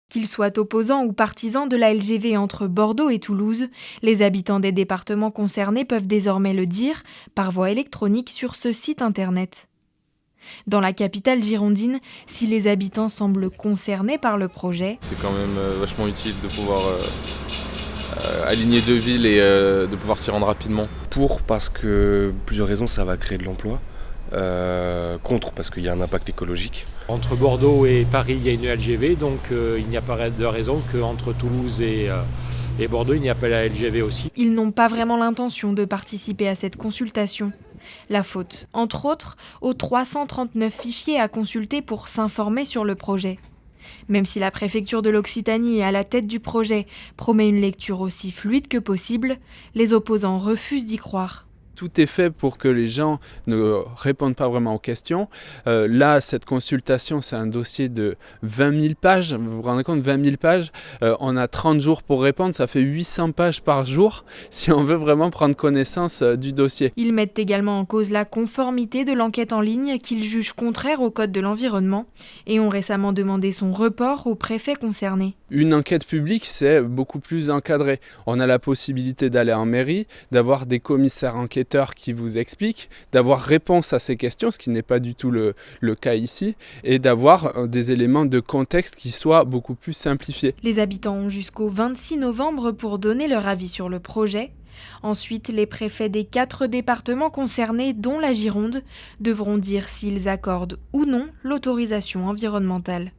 Qu'ils soient opposants ou partisans de la LGV entre Bordeaux et Toulouse, les habitants des départements concernés peuvent désormais le dire par voie électronique sur ce site internet. Dans la capitale girondine, si les habitants semblent concernés par le projet, c'est quand même vachement utile de pouvoir aligner deux villes et de pouvoir s'y rendre rapidement. Parce que plusieurs raisons, ça va créer de l'emploi. Contre parce qu'il y a un impact écologique. Entre Bordeaux et Paris, il y a une LGV, donc il n'y a pas de raison qu'entre Toulouse et Bordeaux, il n'y a pas la LGV aussi. Ils n'ont pas vraiment l'intention de participer à cette consultation. La faute, entre autres, aux 339 fichiers à consulter pour s'informer sur le projet. Même si la préfecture de l'Occitanie, à la tête du projet, promet une lecture aussi fluide que possible, les opposants refusent d'y croire. Tout est fait pour que les gens ne répondent pas vraiment aux questions. Là, cette consultation, c'est un dossier de 20 000 pages. Vous vous rendez compte, 20 000 pages. On a 30 jours pour répondre, ça fait 800 pages par jour si on veut vraiment prendre connaissance du dossier. Ils mettent également en cause la conformité de l'enquête en ligne qu'ils jugent contraire au Code de l'environnement et ont récemment demandé son report au préfet concerné. Une enquête publique, c'est beaucoup plus encadré. On a la possibilité d'aller en mairie, d'avoir des commissaires enquêteurs qui vous expliquent, d'avoir réponse à ces questions, ce qui n'est pas du tout le cas ici, et d'avoir des éléments de contexte qui soient beaucoup plus simplifiés. Les habitants ont jusqu'au 26 novembre pour donner leur avis sur le projet. Ensuite, les préfets des 4 départements concernés, dont la Gironde, devront dire s'ils accordent ou non l'autorisation environnementale.